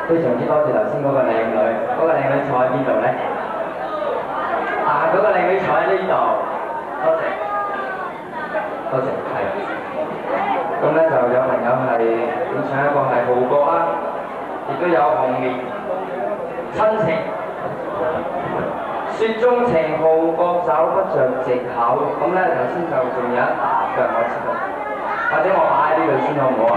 非常之多謝頭先嗰個靚女，嗰個靚女坐喺邊度咧？嗰個靚女坐喺呢度，多謝，多謝，係。咁咧就有朋友係點唱一個係號角啦，亦都有紅棉親情，雪中情號角找不着藉口。咁咧頭先就仲有一大嘅我知道，或者我擺喺呢度先好唔好啊？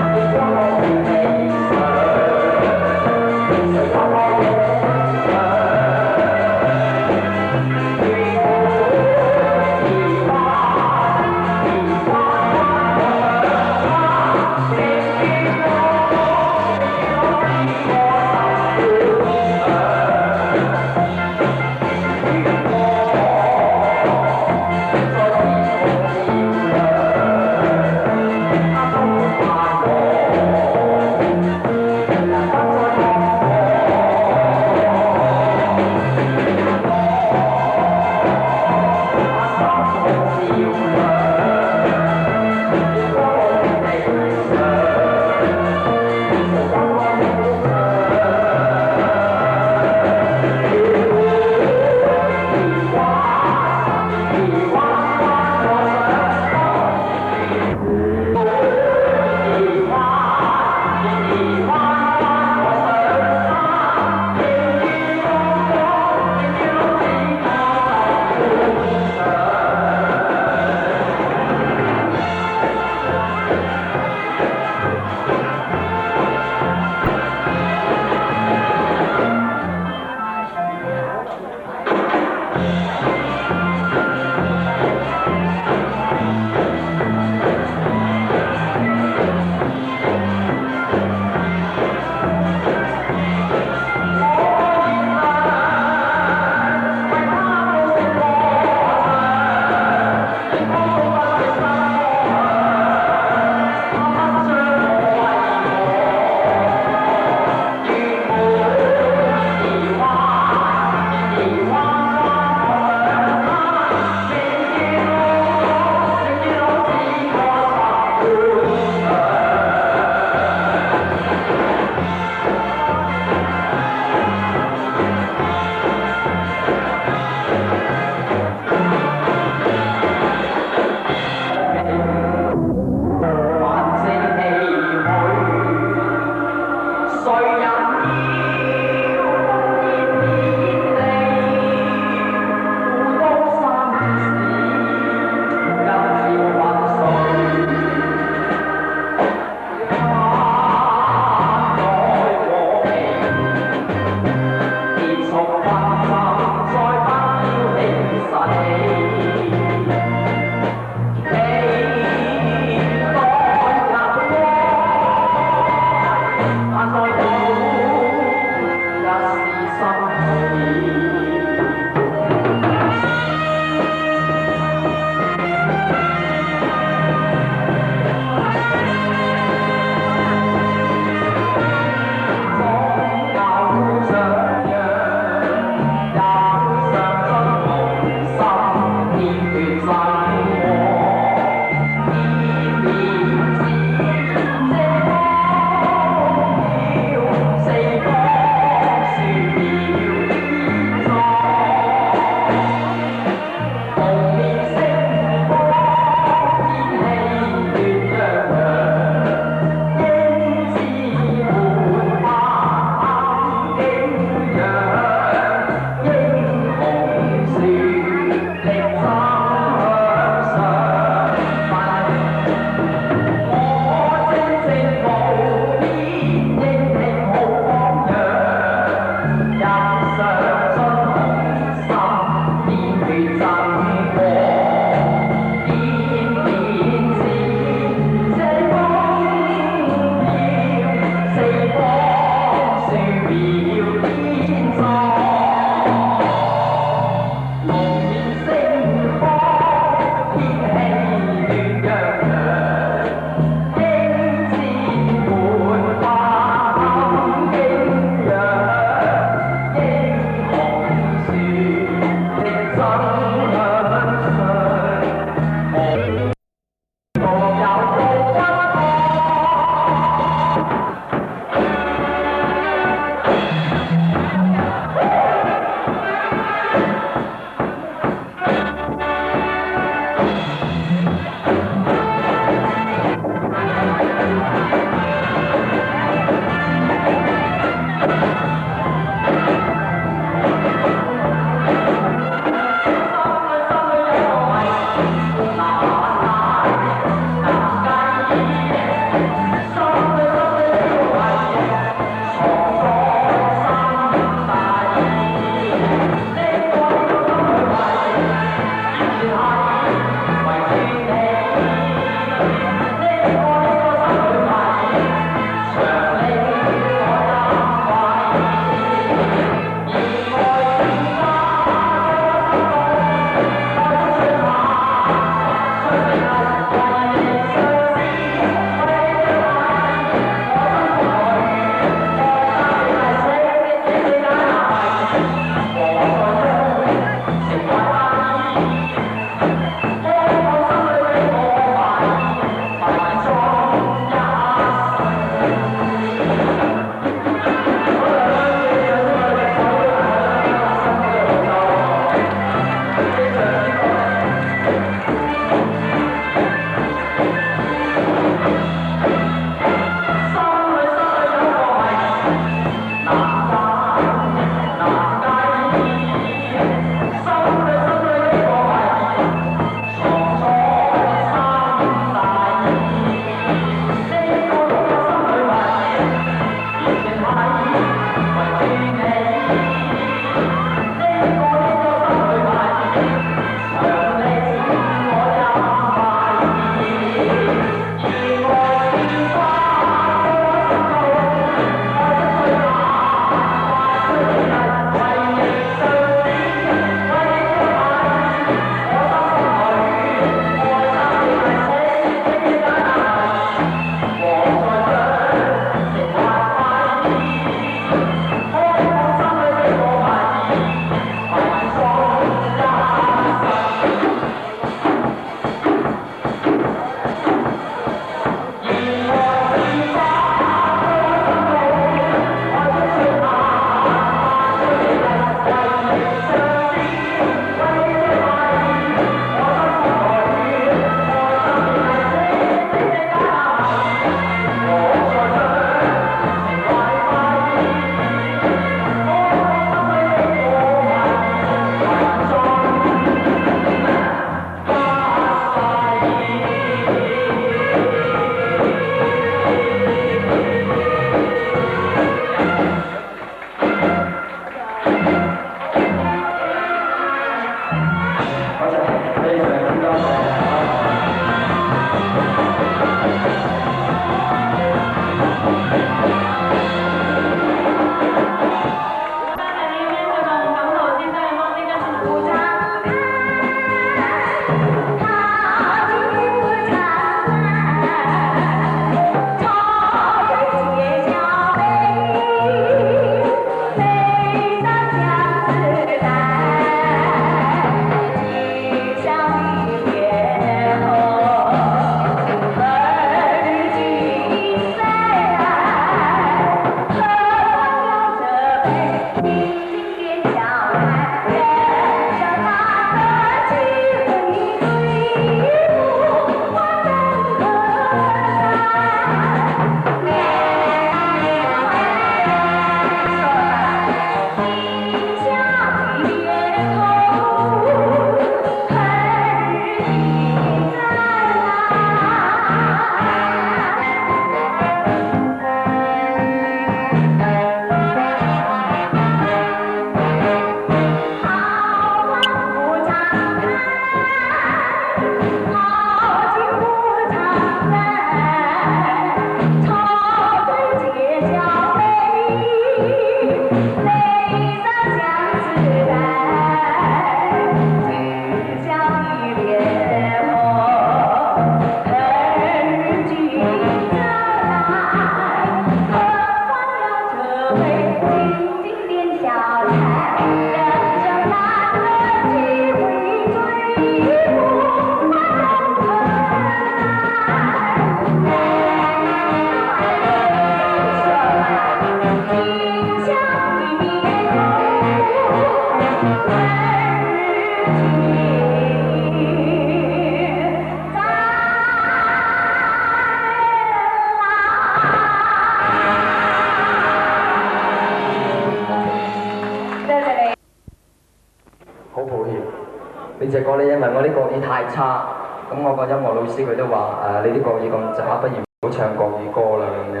呢隻歌咧，因為我啲國語太差，咁我個音樂老師佢都話你啲國語咁渣，不如唔好唱國語歌啦咁樣。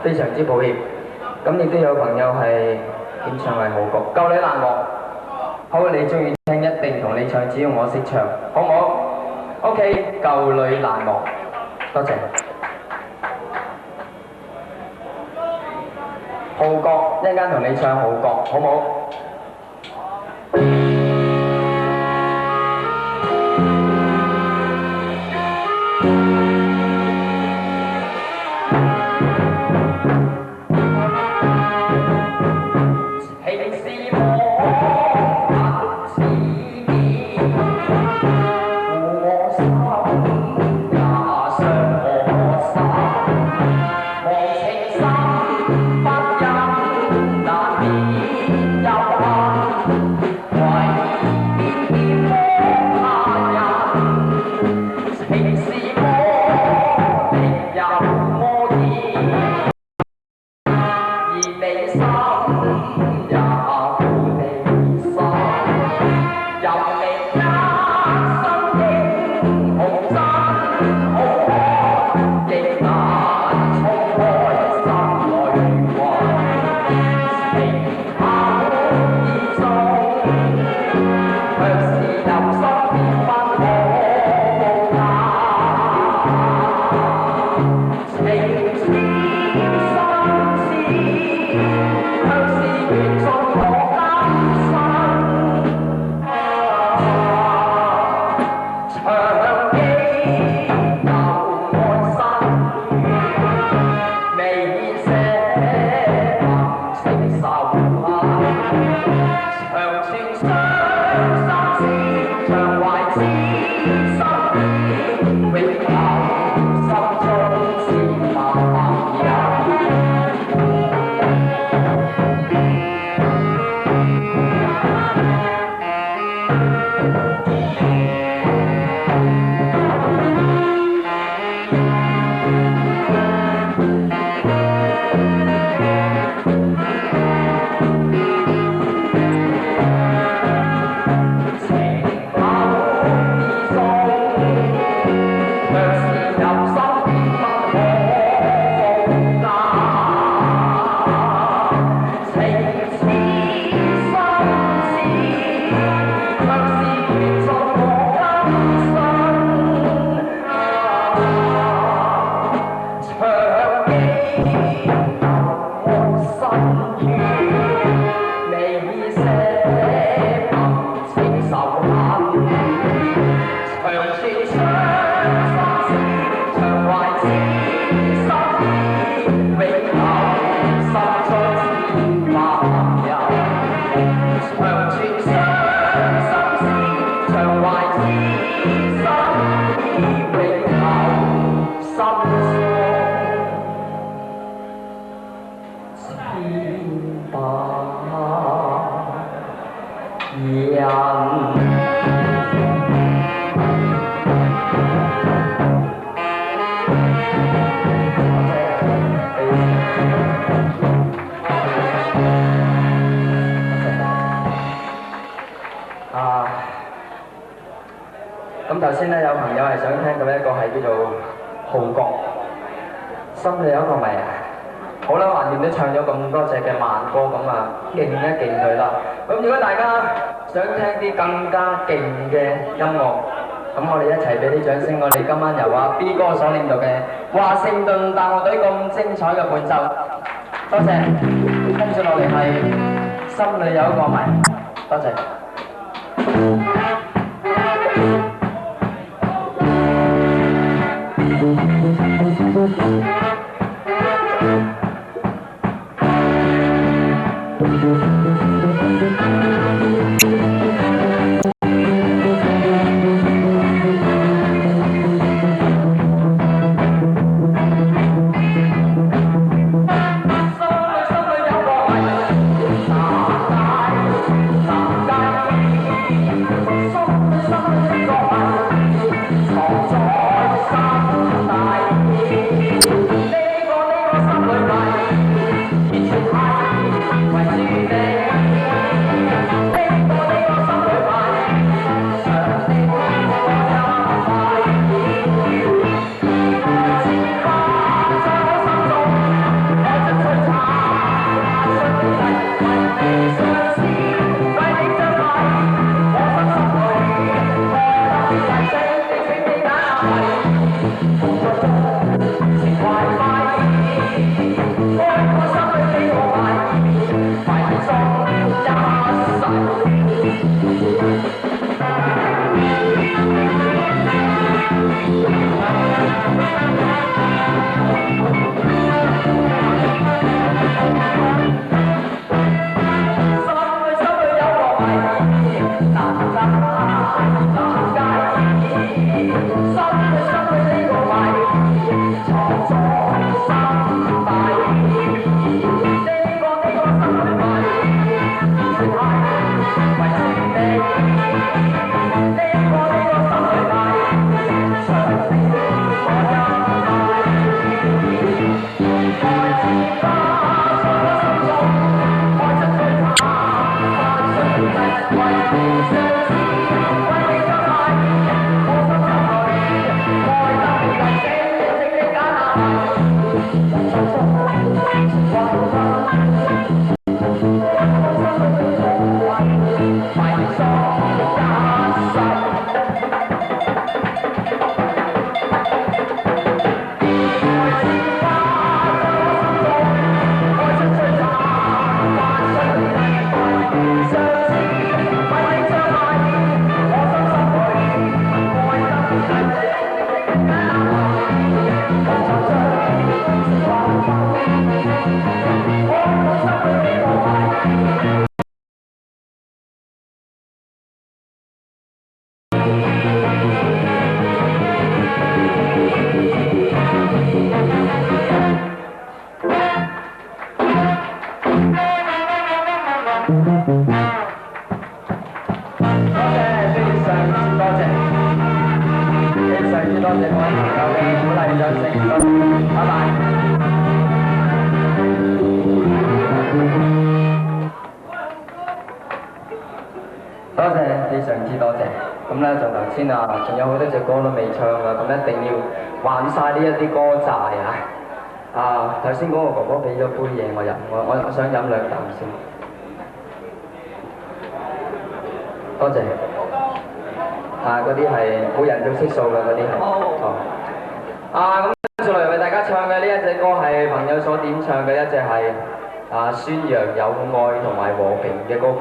非常之抱歉。咁亦都有朋友係點唱係好歌，舊女難忘。好，你中意聽一定同你唱，只要我識唱，好唔好 ？OK， 舊女難忘，多謝。號角，一陣間同你唱號角，好唔好？咁頭先咧有朋友係想聽到一個係叫做號角，心裏有一個謎啊！好啦，橫掂都唱咗咁多隻嘅慢歌，咁啊勁一勁佢啦。咁如果大家想聽啲更加勁嘅音樂，咁我哋一齊俾啲掌聲，我哋今晚由阿 B 哥所領導嘅華盛頓大樂隊咁精彩嘅伴奏，多謝。跟住落嚟係心裏有一個謎，多謝。心裏有個謎，謝各位朋友嘅鼓勵掌聲，多謝，拜拜。多謝，非常之多謝。咁咧就頭先啊，仲有好多隻歌都未唱㗎，咁一定要還晒呢一啲歌債啊！啊，頭先嗰個哥哥俾咗杯嘢我飲，我想飲兩啖先。多謝。啊，嗰啲係冇人做色素㗎，嗰啲係。哦。啊，咁接落嚟為大家唱嘅呢一隻歌係朋友所點唱嘅一隻係宣揚友愛同埋和平嘅歌曲。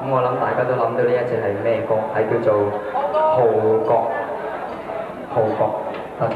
咁我諗大家都諗到呢一隻係咩歌？係叫做《號角》。號角。多謝。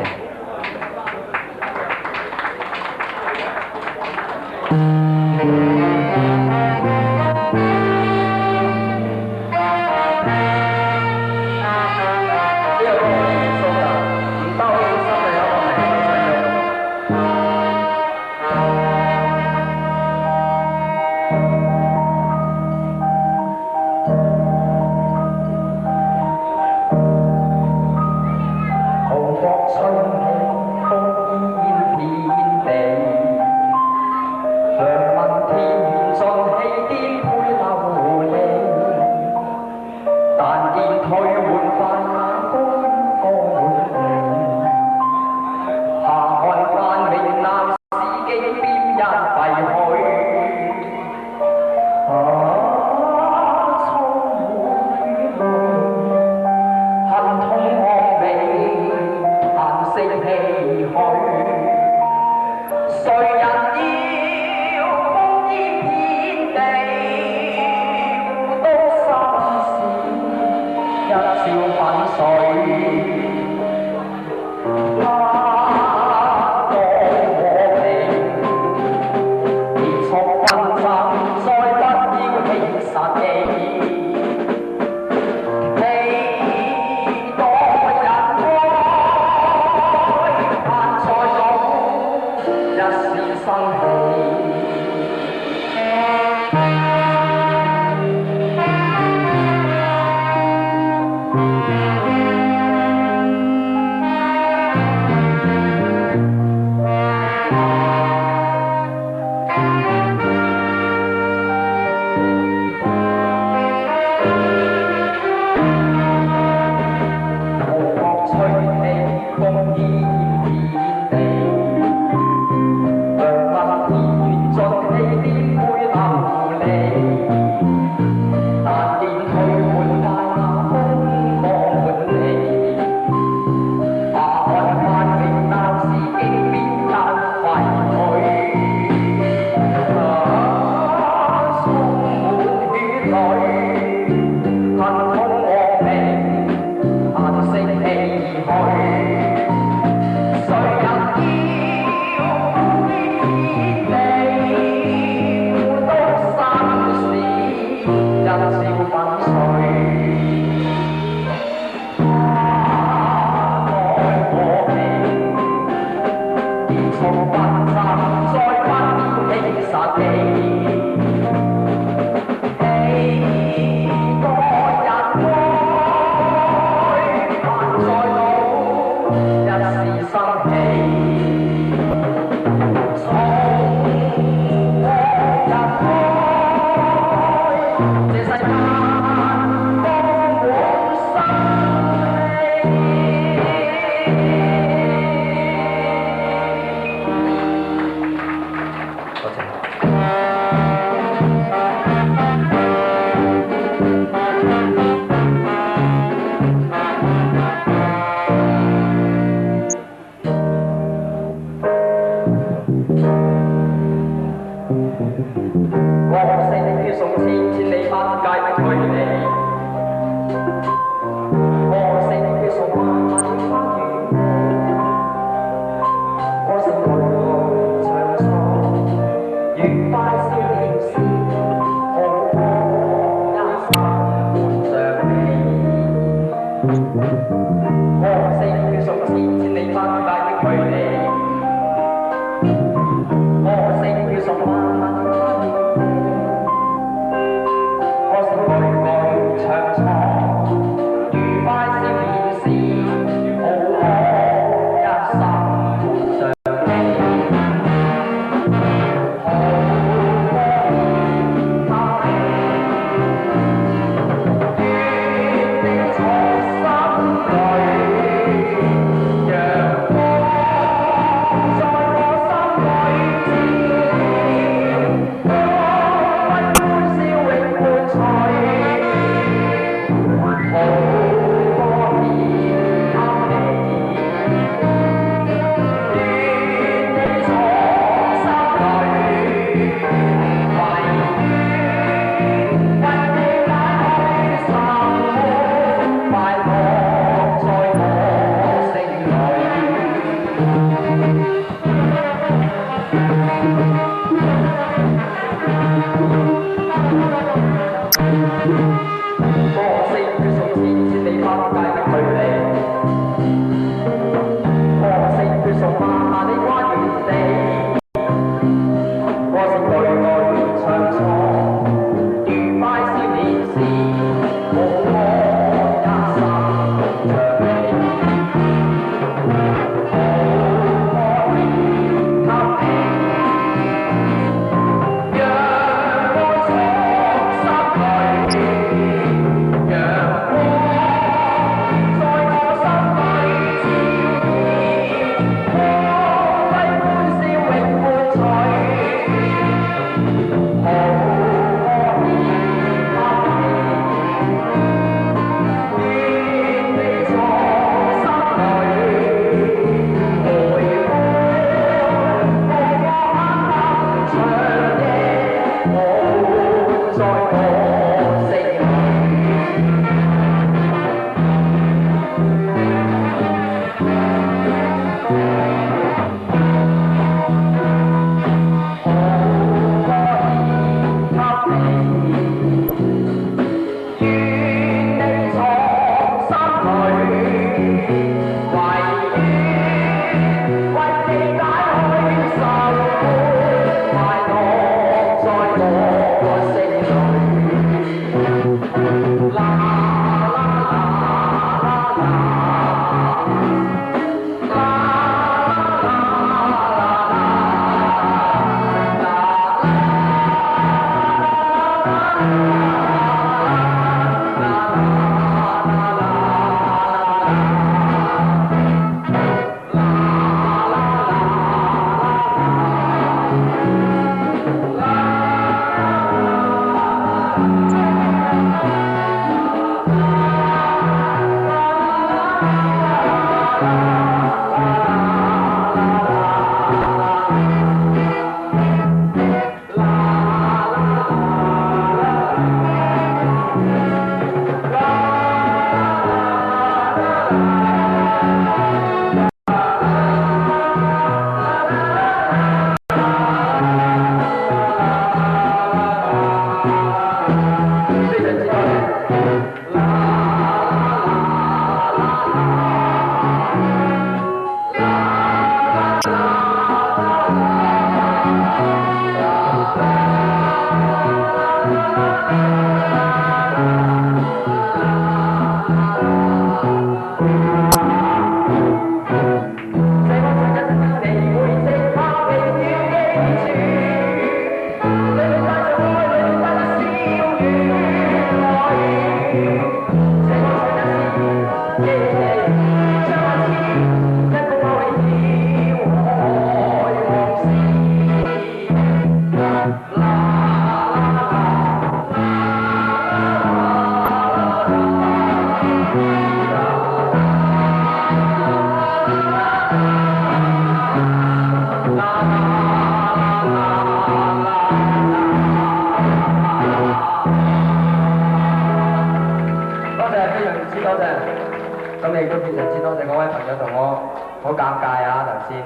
咁亦都非常之多謝各位朋友同我好尷尬啊頭先，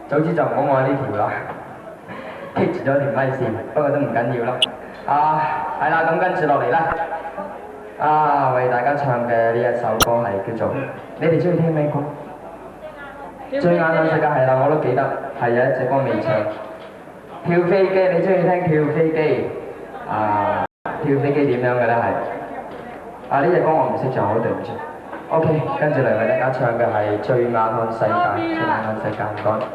早知就唔好我呢條啦，棘住咗條咪線，不過都唔緊要啦。係啦，咁跟住落嚟啦，為大家唱嘅呢一首歌係叫做，你哋中意聽咩歌？最眼看世界係啦，我都記得係有一隻歌未唱。跳飛機，你中意聽跳飛機？跳飛機點樣嘅咧係？呢隻歌我唔識唱，好對唔住。OK， 跟住嚟為大家唱嘅係最眼看世界，最眼看世界，唔該。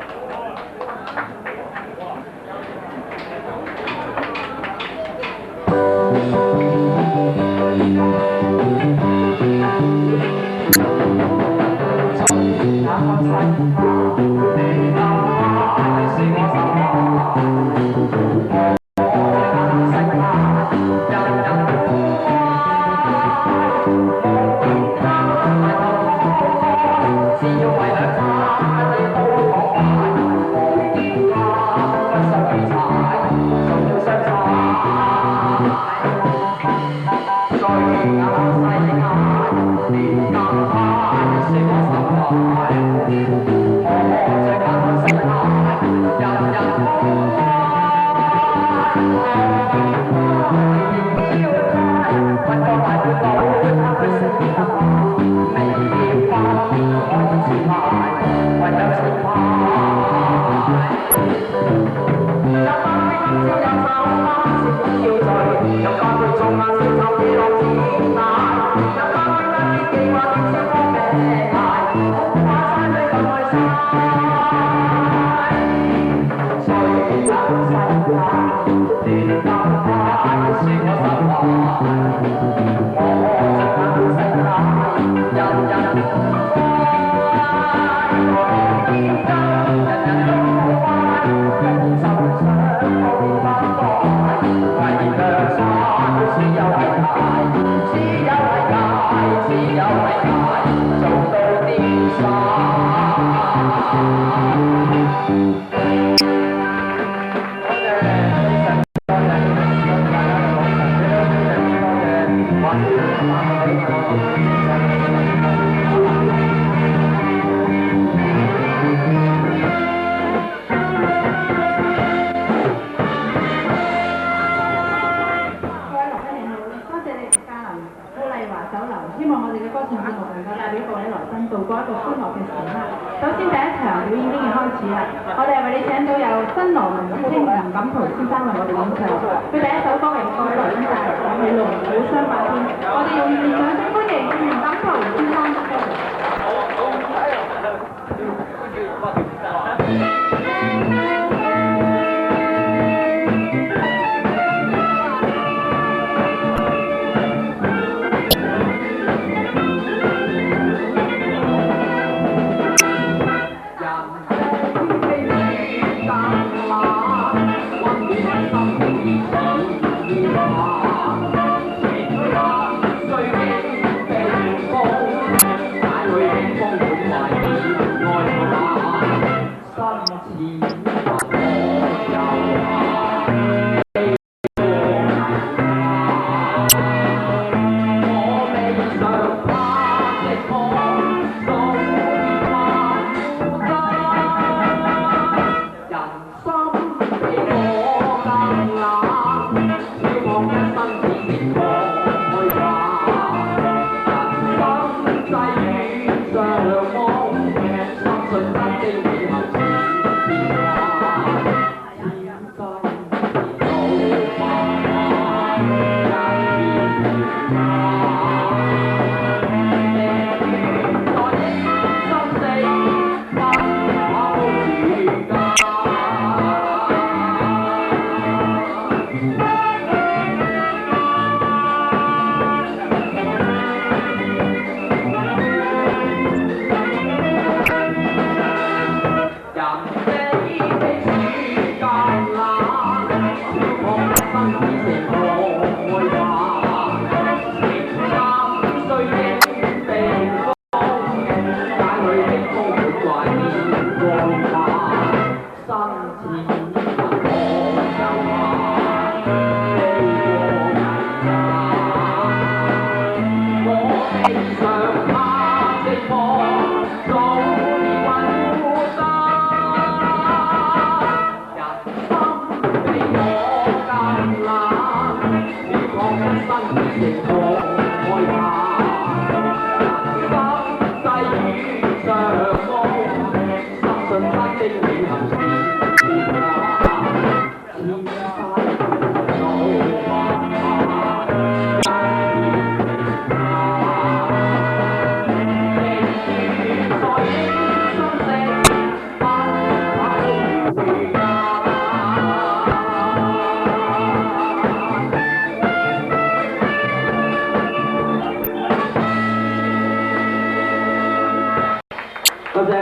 多謝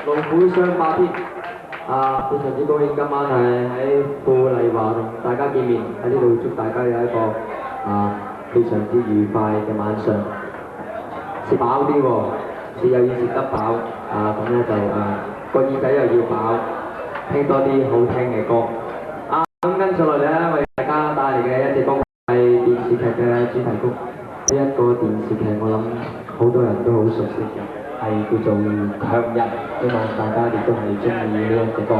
龍虎雙霸天非常之高興今晚係喺富麗華同大家見面，喺呢度祝大家有一個非常之愉快嘅晚上，食飽啲喎，食又要食得飽咁咧就個耳仔又要飽，聽多啲好聽嘅歌咁跟住落嚟咧，為大家帶嚟嘅一隻歌係電視劇嘅主題曲。呢一個電視劇我諗好多人都好熟悉嘅，係叫做《強人》，希望大家亦都係中意呢一隻歌。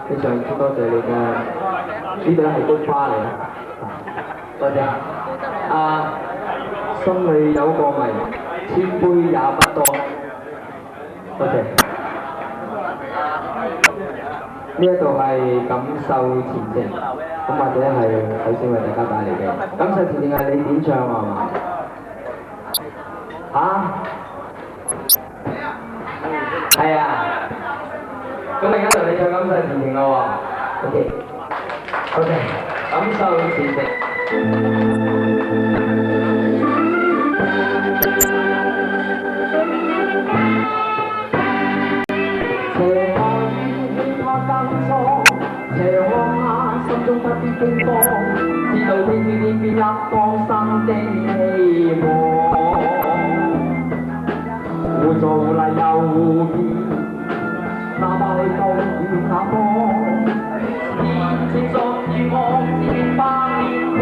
非常之多謝你嘅，呢對係菊花嚟嘅，多謝。心裏有個謎，千杯也不多，多謝。呢一度係感受前程，咁或者係首先為大家帶嚟嘅感受前程係你點唱係嘛？係啊。咁而家同你唱感受前程咯喎 ，OK，感受前程。斜看他更錯，斜看他心中不必驚慌，知道天邊一光生的希望。活做嚟又變，哪怕去到遠那方，前程逐如望似百年光，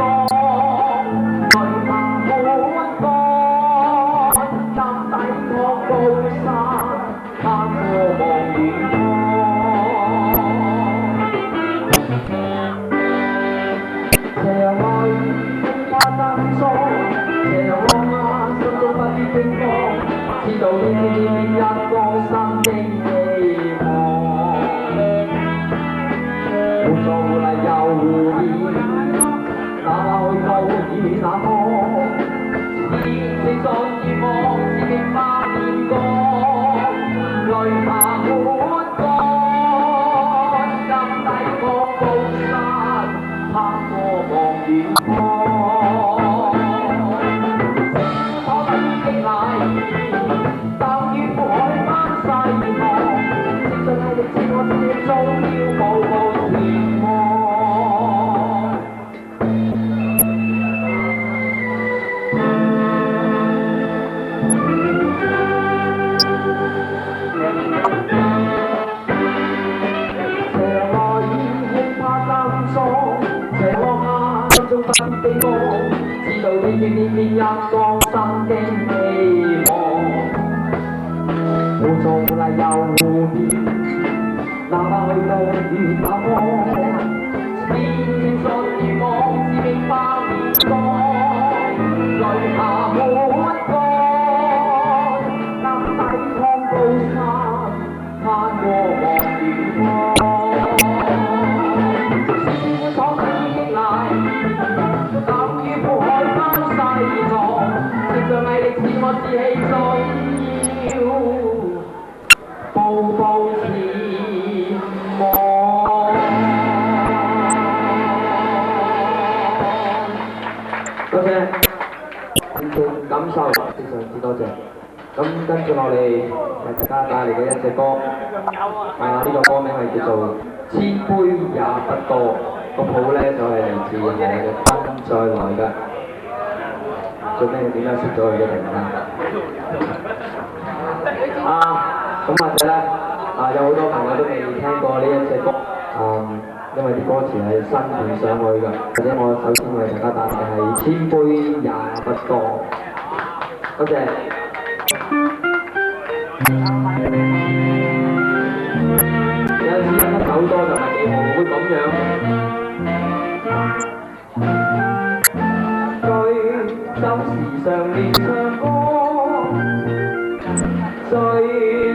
淚下滿江，心底確高山，攀過望遠方。斜陽來花燈裝，斜陽浪漫心中不必驚慌，知道天天一個新的希望。活做嚟又變，哪怕去到遠那方，前程盡如望似百年光，淚下滿江，心底確高山，攀過望遠方。可不經禮，但願海灣細望，正信毅力自我自己終要步步前望。斜陽來已輕怕燈裝，斜浪下心中不必悲歌，知道天天一個新的希望。活做嚟又變，哪怕去到遠那方，前程盡如望似百年光，淚下滿江，心底蒼高山，攀過望遠方。所等激勵，等於苦海翻細浪，藉着毅力自我自氣盡要步步前望。多謝，聽眾感受非常之多謝。咁跟住落嚟為大家帶嚟嘅一隻歌，呢個歌名係叫做《千杯也不多》，個譜咧就係嚟自係我嘅分再來嘅。做咩點解識咗佢嘅突然間？咁或者咧有好多朋友都未聽過呢一隻歌，因為啲歌詞係新填上去嘅。或者我首先為大家帶嚟嘅係《千杯也不多》，多謝。有陣時飲得酒多就係幾好，會咁樣。醉酒時常亂唱歌，醉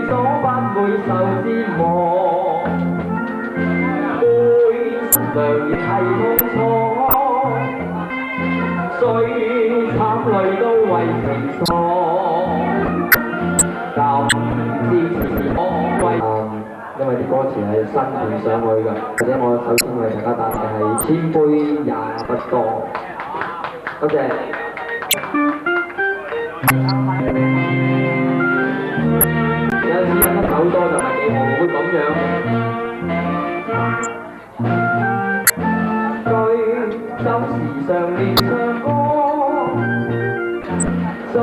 咗不會受折磨，杯涼亦係痛楚，雖慘淚都為情錯。因為啲歌詞係新填上去嘅，或者我首先為大家帶嚟嘅係《千杯也不多》，多謝。有陣時飲得酒多就係幾好，會咁樣。醉酒時常亂唱歌，醉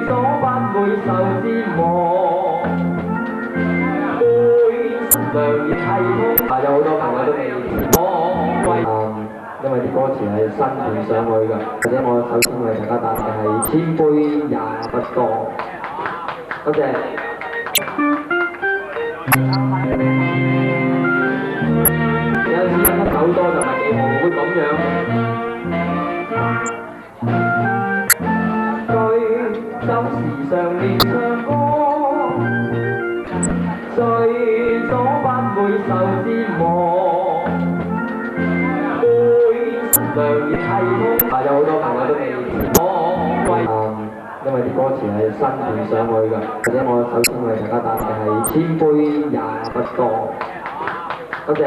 咗不會受折磨。有好多朋友都未聽過，因為啲歌詞係新填上去嘅，或者我首先為大家帶嚟嘅係《千杯也不多》，多謝。有陣時飲得酒多就係幾好，會咁樣。醉酒時常亂唱歌，醉咗不會受折磨，杯涼亦係痛。有好多朋友都未聽過，因為啲歌詞係新填上去嘅，或者我首先為大家帶嚟嘅係《千杯也不多》，多謝。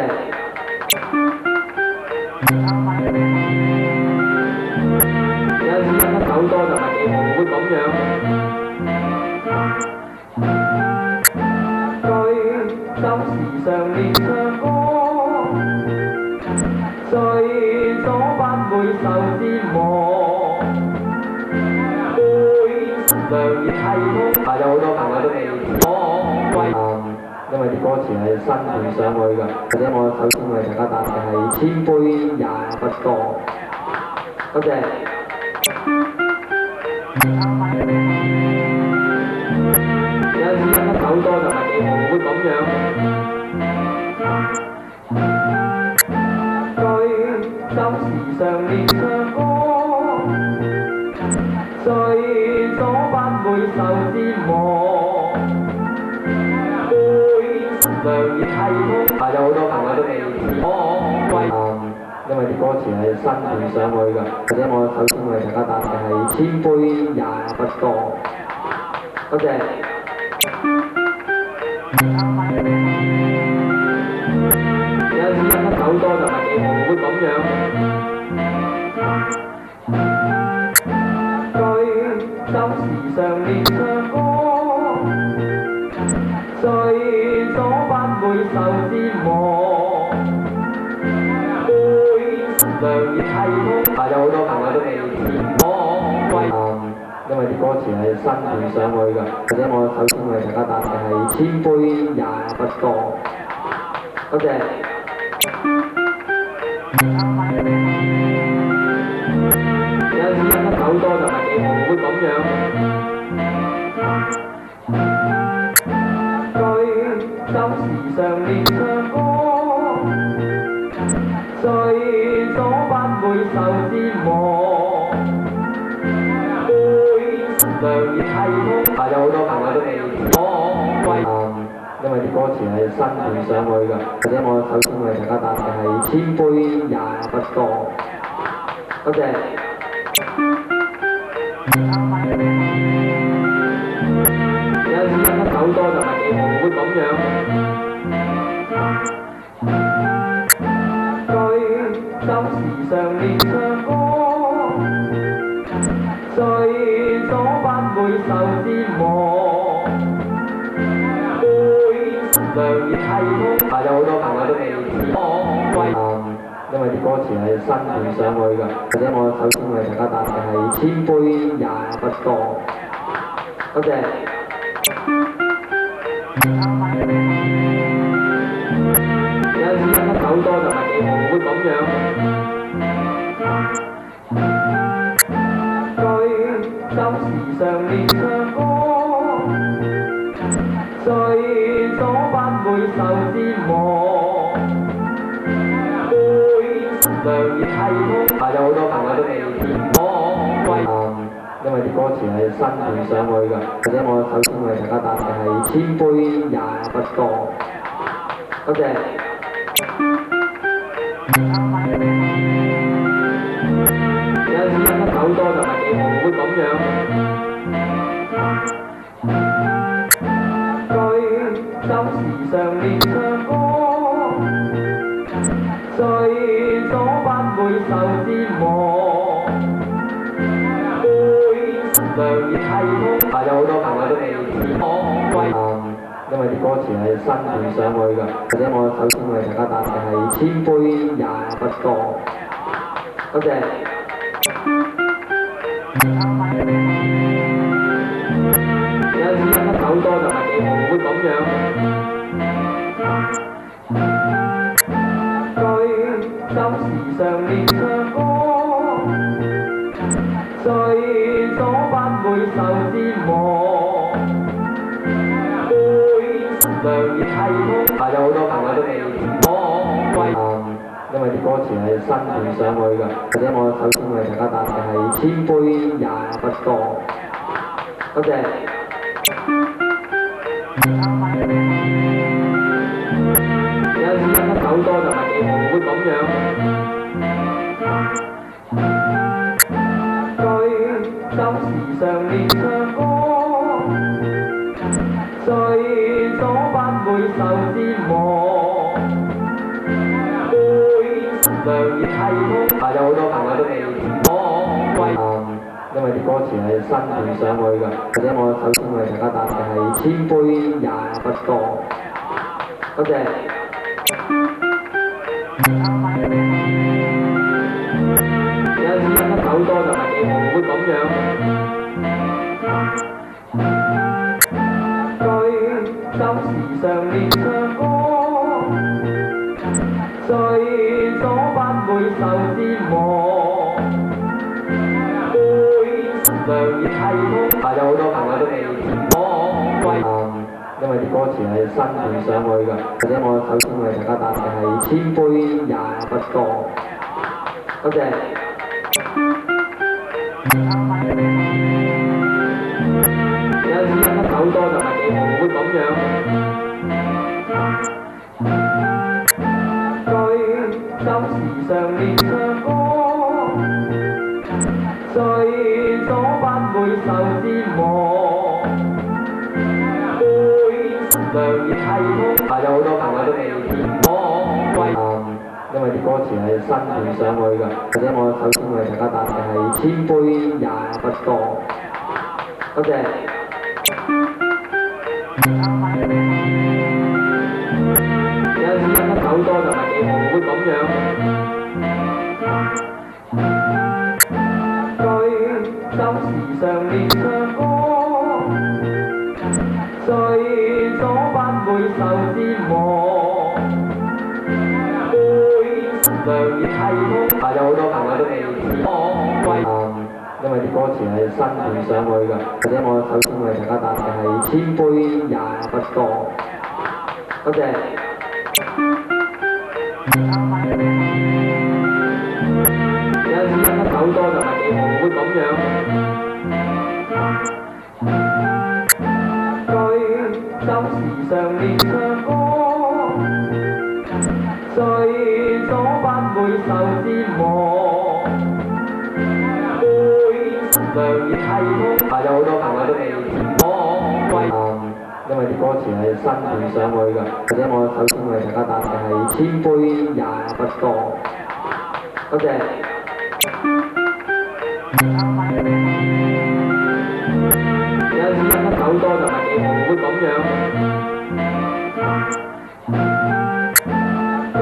有陣時飲得酒多就係幾好，會咁樣。酒時常亂唱歌，醉咗不會受折磨，杯涼有好多朋友都未因為啲歌詞係新填上去㗎，或者我首先為大家帶嘅係千杯也不多，多謝。有陣時一首歌就係幾好，會咁樣。居心時常練唱歌，醉咗不會受折磨。有好多朋友都未因為啲歌詞係新填上去㗎，或者我首先為大家帶嘅係千杯也不多，多謝。有陣時一首歌就係幾好，會咁樣。居心時常練唱歌，醉咗不會受折磨。有好多朋友都未因為啲歌詞係新填上去㗎，或者我首先為大家帶嘅係千杯也不多，多謝。有陣時一首歌就係幾好，會咁樣。居心時常練唱歌，醉咗不會受折磨。有好多朋友都未因為啲歌詞係新填上去㗎，或者我首先為大家帶嘅係千杯也不多，多謝。有陣時一首歌就係幾好，會咁樣。居心時常練唱歌，醉咗不會受折磨。有好多朋友都未因為啲歌詞係新填上去㗎，或者我首先為大家帶嘅係千杯也不多，多謝。有陣時一首歌就係幾好，會咁樣。居心時常練唱歌，醉咗不會受折磨。有好多朋友都未因為啲歌詞係新填上去㗎，或者我首先為大家帶嘅係千杯也不多，多謝。有陣時一首歌就係幾好，會咁樣。居心時常練唱歌，醉咗不會受折磨。有好多朋友都未因為啲歌詞係新填上去㗎，或者我首先為大家帶嘅係千杯也不多，多謝。有陣時一首歌就係幾好，會咁樣。居心時常練唱歌，醉咗不會受折磨。有好多朋友都未因為啲歌詞係新填上去㗎，或者我首先為大家帶嘅係千杯也不多，多謝。有陣時一首歌就係幾好，會咁樣。居心時常練唱歌，醉咗不會受折磨。有好多朋友都未因為啲歌詞係新填上去㗎，或者我首先為大家帶嘅係千杯也不多，多謝。有陣時一首歌就係幾好，會咁樣。時常練唱歌，醉咗不會受折磨，背涼亦係痛。有好多朋友都未填我因為啲歌詞係新填上去㗎，或者我首先為大家答嘅係千杯也不多，多謝。有時飲得酒多就係幾好會咁樣，醉酒時常練唱歌，醉咗不會受折磨，背涼亦係痛。有好多朋友都未填我因為啲歌詞係新填上去㗎，或者我首先為大家答嘅係千杯也不多，多謝。有時飲得酒多就係幾好會咁樣，醉酒時常練唱歌，醉咗不會受折磨，背涼亦係痛。有好多朋友都未填我因為啲歌詞係新填上去㗎，或者我首先為大家答嘅係千杯也不多，多謝。有時飲得酒多就係幾好會咁樣，醉酒時常練唱歌，醉咗不會受折磨，涼亦係痛。有好多朋友都未填我因為啲歌詞係新填上去㗎，或者我首先為大家答嘅係千杯也不多，多謝。有時飲得酒多就係幾好會咁樣，醉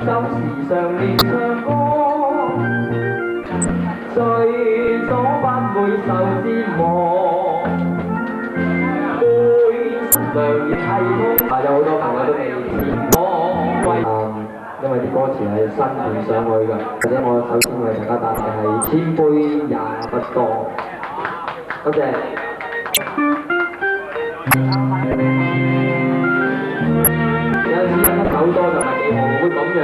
酒時常練唱歌，醉咗不會受折磨，背涼亦係痛。有好多朋友都未填我因為啲歌詞係新填上去㗎，或者我首先為大家答嘅係千杯也不多，多謝。有時飲得酒多就係幾好會咁樣，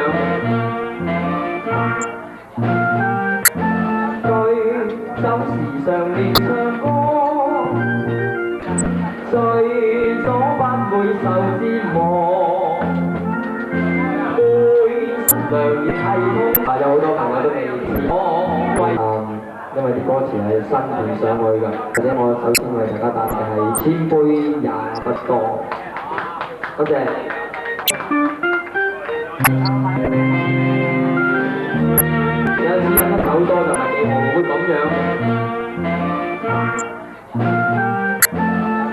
醉酒時常練唱歌，醉咗不會受折磨，背涼亦係痛。有好多朋友都未填我因為啲歌詞係新填上去㗎，或者我首先為大家答嘅係千杯也不多，多謝。有時飲得酒多就係幾好會咁樣，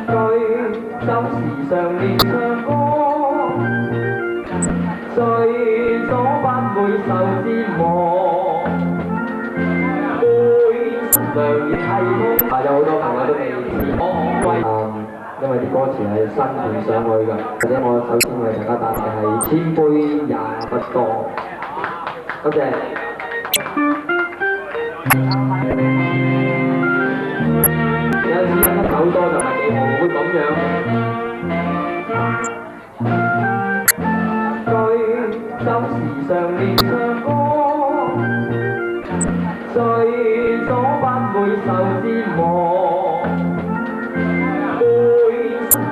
醉酒時常練唱歌，醉咗不會受折磨，背涼亦係痛。有好多朋友都未填我因為啲歌詞係新填上去㗎，或者我首先為大家答嘅係千杯也不多，多謝。有時飲得酒多就係幾好會咁樣，醉酒時常練唱歌，醉咗不會受折磨，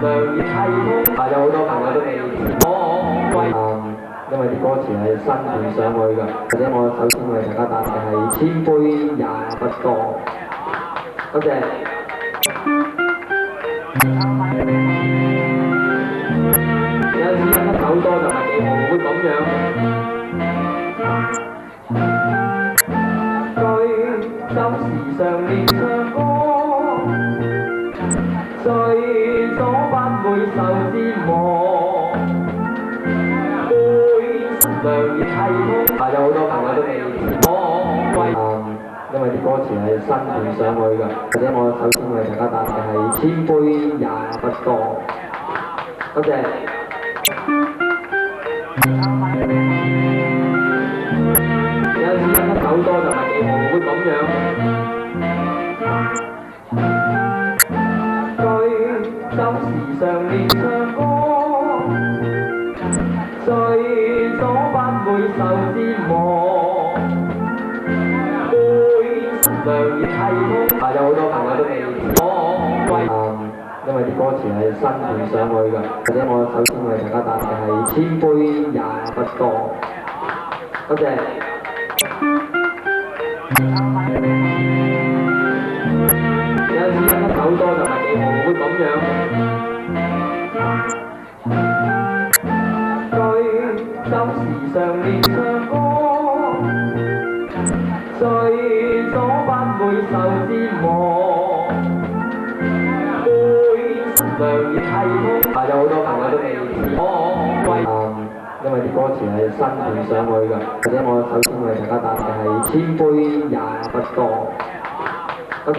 背涼亦係痛。有好多朋友都未填我因為啲歌詞係新填上去㗎，或者我首先為大家答嘅係千杯也不多，多謝。有時飲得酒多就係幾好會咁樣，醉酒時常練唱歌，醉咗不會受折磨，背涼亦係痛。有好多朋友都未填我因為啲歌詞係新填上去㗎，或者我首先為大家答嘅係千杯也不多，多謝。有時一首歌就唔係幾好，會咁樣。醉酒時常練唱歌，醉咗不會受折磨，會良亦係痛。有好多朋友都未因為啲歌詞係新填上去㗎，或者我首先為大家答嘅係千杯也不多，多謝。有時一首歌就唔係幾好，會咁樣。醉酒時常練唱歌，醉咗不會受折磨，良亦係痛。有好多朋友都未因為啲歌詞係新填上去㗎，或者我首先為大家答嘅係千杯也不多，多謝。